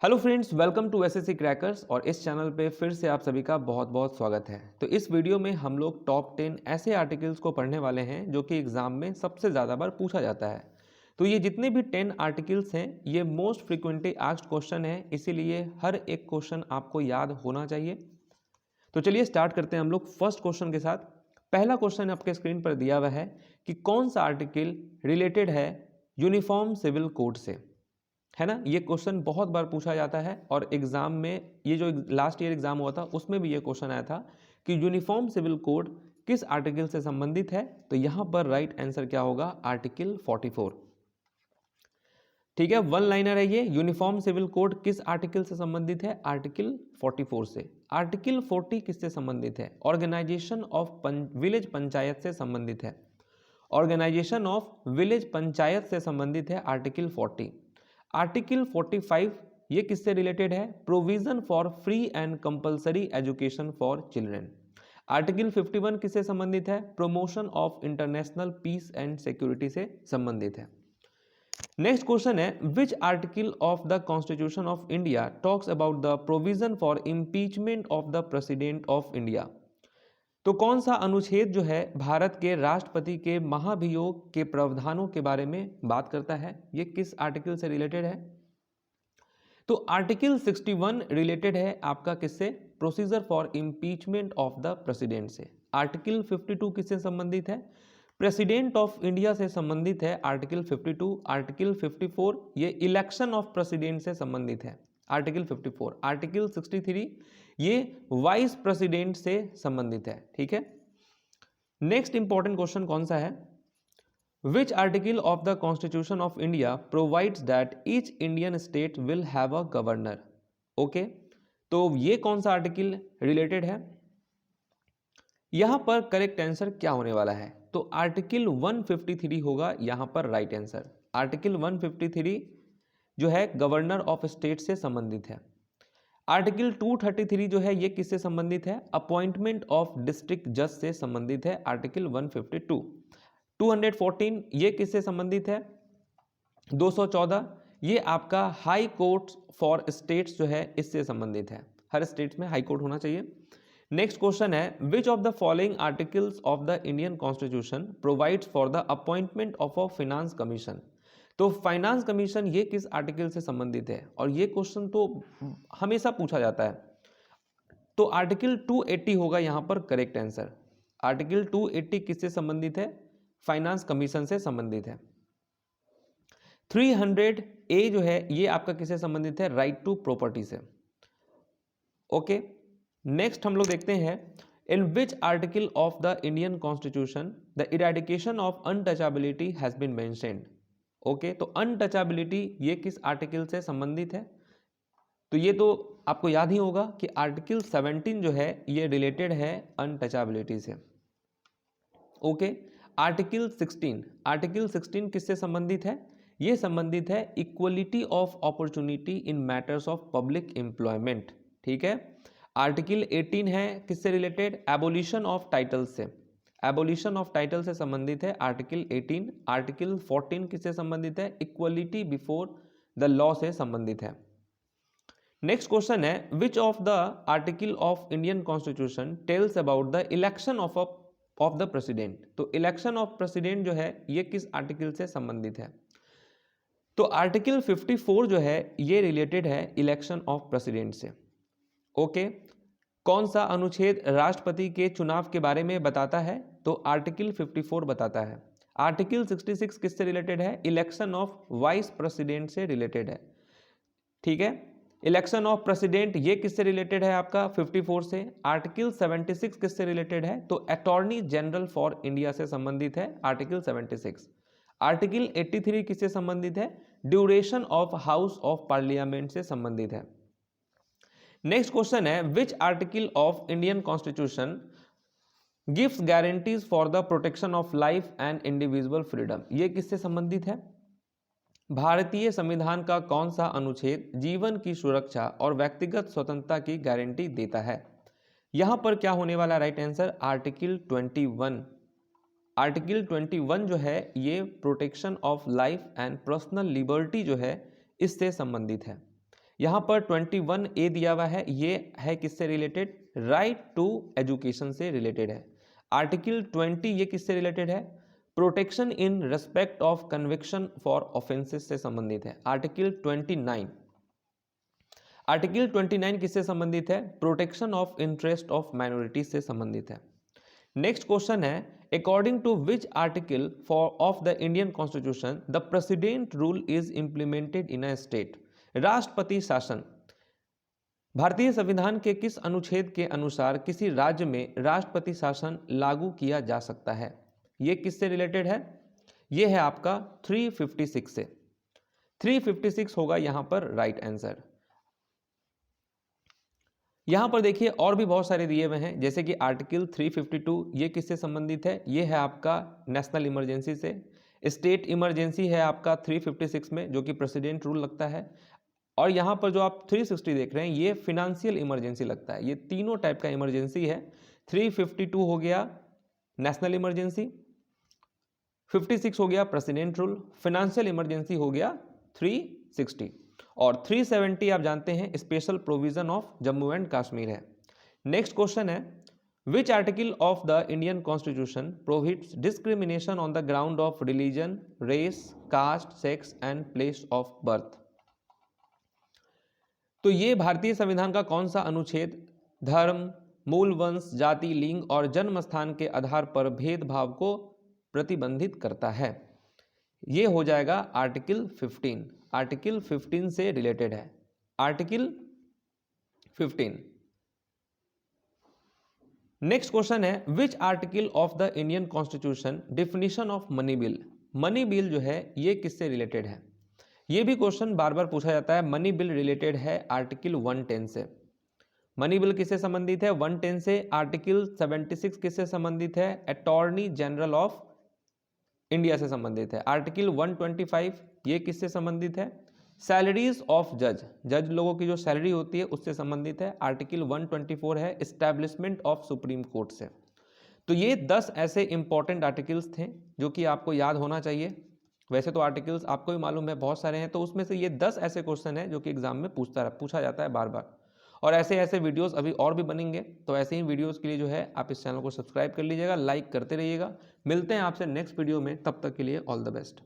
Hello friends, welcome to SSC crackers. और इस channel पे फिर से आप सभी का बहुत बहुत स्वागत है। तो इस वीडियो में हम लोग टॉप 10 ऐसे आर्टिकल्स को पढ़ने वाले हैं जो कि एग्जाम में सबसे ज़्यादा बार पूछा जाता है। तो ये जितने भी 10 आर्टिकल्स हैं ये मोस्ट फ्रिक्वेंटली आस्क्ड क्वेश्चन है, इसीलिए हर एक क्वेश्चन आपको याद होना चाहिए। तो चलिए स्टार्ट करते हैं हम लोग फर्स्ट क्वेश्चन के साथ। पहला क्वेश्चन आपके स्क्रीन पर दिया हुआ है कि कौन सा आर्टिकल रिलेटेड है यूनिफॉर्म सिविल कोड से, है ना। ये क्वेश्चन बहुत बार पूछा जाता है और एग्जाम में, ये जो लास्ट ईयर एग्जाम हुआ था उसमें भी ये क्वेश्चन आया था कि यूनिफॉर्म सिविल कोड किस आर्टिकल से संबंधित है। तो यहां पर राइट आंसर क्या होगा? आर्टिकल 44। ठीक है, वन लाइनर है ये। यूनिफॉर्म सिविल कोड किस आर्टिकल से संबंधित है? आर्टिकल 44 से। आर्टिकल 40 किससे संबंधित है? ऑर्गेनाइजेशन ऑफ विलेज पंचायत से संबंधित है। ऑर्गेनाइजेशन ऑफ विलेज पंचायत से संबंधित है आर्टिकल 40। आर्टिकल 45 ये किससे रिलेटेड है? Provision for free and compulsory education for children. Article 51 किससे संबंधित है? Promotion of international peace and security से संबंधित है। नेक्स्ट क्वेश्चन है, which article of the constitution of India talks about the provision for impeachment of the president of India. तो कौन सा अनुच्छेद जो है भारत के राष्ट्रपति के महाभियोग के प्रावधानों के बारे में बात करता है? ये किस आर्टिकल से रिलेटेड है? तो आर्टिकल 61 रिलेटेड है आपका किससे? Procedure for impeachment of the president से। आर्टिकल 52 किससे संबंधित है? प्रेसिडेंट ऑफ इंडिया से संबंधित है आर्टिकल 52। आर्टिकल 54 ये इलेक्शन ऑफ प्रेसिडेंट से संबंधित है आर्टिकल 54। आर्टिकल 63 ये वाइस प्रेसिडेंट से संबंधित है। ठीक है, नेक्स्ट इंपॉर्टेंट क्वेश्चन कौन सा है? Which article of the Constitution of India provides that each Indian state will have a governor? Okay, तो ये कौन सा आर्टिकल रिलेटेड है? यहां पर करेक्ट आंसर क्या होने वाला है? तो आर्टिकल 153 होगा यहां पर राइट आंसर। आर्टिकल 153 जो है गवर्नर ऑफ स्टेट से संबंधित है। आर्टिकल 233 जो है ये किससे संबंधित है? अपॉइंटमेंट ऑफ डिस्ट्रिक्ट जज से संबंधित है आर्टिकल 152। 214 ये किससे संबंधित है? 214 ये आपका हाई कोर्ट फॉर स्टेट्स जो है इससे संबंधित है। हर स्टेट में हाई कोर्ट होना चाहिए। नेक्स्ट क्वेश्चन है, which of the following articles of the Indian constitution provides for the appointment of a finance commission. तो फाइनेंस कमीशन ये किस आर्टिकल से संबंधित है? और ये क्वेश्चन तो हमेशा पूछा जाता है। तो आर्टिकल 280 होगा यहां पर करेक्ट आंसर। आर्टिकल 280 किससे संबंधित है? फाइनेंस कमीशन से संबंधित है। 300 ए जो है ये आपका किससे संबंधित है? राइट टू प्रॉपर्टी से। ओके, नेक्स्ट हम लोग देखते हैं, in which article of the Indian constitution the eradication of untouchability has been mentioned. Okay, तो अनटचेबिलिटी ये किस आर्टिकल से संबंधित है? तो ये तो आपको याद ही होगा कि आर्टिकल 17 जो है ये रिलेटेड है अनटचेबिलिटी से। ओके, आर्टिकल 16 किससे संबंधित है? ये संबंधित है equality of opportunity in matters of public employment. ठीक है, आर्टिकल 18 है किससे रिलेटेड? एबोलिशन ऑफ टाइटल से। एबोलिशन ऑफ टाइटल से संबंधित है आर्टिकल 18। आर्टिकल 14 किससे संबंधित है? इक्वलिटी बिफोर द लॉ से संबंधित है। नेक्स्ट क्वेश्चन है, which of the article of Indian constitution tells about the election of the president. तो इलेक्शन ऑफ प्रेसिडेंट जो है ये किस आर्टिकल से संबंधित है? तो आर्टिकल 54 जो है ये रिलेटेड है इलेक्शन ऑफ प्रेसिडेंट से। ओके, कौन सा अनुच्छेद राष्ट्रपति के चुनाव के बारे में बताता है? तो आर्टिकल 54 बताता है। आर्टिकल 66 किससे रिलेटेड है? इलेक्शन ऑफ वाइस प्रेसिडेंट से रिलेटेड है। ठीक है, इलेक्शन ऑफ प्रेसिडेंट ये किससे रिलेटेड है? आपका 54 से। आर्टिकल 76 किससे रिलेटेड है? तो अटॉर्नी जनरल फॉर इंडिया से संबंधित है आर्टिकल 76। आर्टिकल 83 किससे संबंधित है? Duration of house of parliament से संबंधित है। नेक्स्ट क्वेश्चन है, which article of Indian constitution gives guarantees for the protection of life and individual freedom. ये किससे संबंधित है? भारतीय संविधान का कौन सा अनुच्छेद जीवन की सुरक्षा और व्यक्तिगत स्वतंत्रता की गारंटी देता है? यहां पर क्या होने वाला राइट आंसर? आर्टिकल 21। आर्टिकल 21 जो है ये protection of life and personal liberty जो है इससे संबंधित है। यहाँ पर 21A दिया हुआ है, ये है किससे रिलेटेड? राइट टू एजुकेशन से रिलेटेड है। आर्टिकल 20 ये किससे रिलेटेड है? Protection in respect of conviction for offences से संबंधित है। आर्टिकल 29 किससे संबंधित है? Protection of interest of minorities से संबंधित है। नेक्स्ट क्वेश्चन है, according to which article of the Indian constitution the president rule is implemented in a state? राष्ट्रपति शासन भारतीय संविधान के किस अनुच्छेद के अनुसार किसी राज्य में राष्ट्रपति शासन लागू किया जा सकता है? ये किससे रिलेटेड है? ये है आपका 356 से। 356 होगा यहां पर राइट आंसर। यहां पर देखिए और भी बहुत सारे दिए हुए हैं, जैसे कि आर्टिकल 352 ये किससे संबंधित है? ये है आपका नेशनल इमरजेंसी से। स्टेट इमरजेंसी है आपका 356 में, जो कि प्रेसिडेंट रूल लगता है। और यहाँ पर जो आप 360 देख रहे हैं ये फिनेंशियल इमरजेंसी लगता है। ये तीनों टाइप का इमरजेंसी है। 352 हो गया नेशनल इमरजेंसी, 56 हो गया प्रेसिडेंट रूल, फिनेंशियल इमरजेंसी हो गया 360, और 370 आप जानते हैं special provision of Jammu and Kashmir है। नेक्स्ट क्वेश्चन है, which article of the Indian constitution prohibits discrimination on the ground of religion, race, caste, sex and place of birth? तो ये भारतीय संविधान का कौन सा अनुच्छेद धर्म, मूल वंश, जाति, लिंग और जन्म स्थान के आधार पर भेदभाव को प्रतिबंधित करता है? ये हो जाएगा आर्टिकल 15। आर्टिकल 15 से रिलेटेड है। आर्टिकल 15। नेक्स्ट क्वेश्चन है, which article of the Indian constitution definition of money bill? Money bill जो है ये किससे रिलेटेड है? ये भी क्वेश्चन बार बार पूछा जाता है। मनी बिल रिलेटेड है आर्टिकल 110 से। मनी बिल किससे संबंधित है? 110 से। आर्टिकल 76 किससे संबंधित है? अटॉर्नी जनरल ऑफ इंडिया से संबंधित है। आर्टिकल 125 ये किससे संबंधित है? सैलरीज ऑफ जज लोगों की जो सैलरी होती है उससे संबंधित है। आर्टिकल 124 है एस्टैब्लिशमेंट ऑफ सुप्रीम कोर्ट से। तो ये 10 ऐसे इंपॉर्टेंट आर्टिकल्स थे जो कि आपको याद होना चाहिए। वैसे तो आर्टिकल्स आपको भी मालूम है बहुत सारे हैं, तो उसमें से ये 10 ऐसे क्वेश्चन हैं जो कि एग्जाम में पूछा जाता है बार बार। और ऐसे ऐसे वीडियोस अभी और भी बनेंगे, तो ऐसे ही वीडियोस के लिए जो है आप इस चैनल को सब्सक्राइब कर लीजिएगा, लाइक करते रहिएगा। मिलते हैं आपसे नेक्स्ट वीडियो में, तब तक के लिए ऑल द बेस्ट।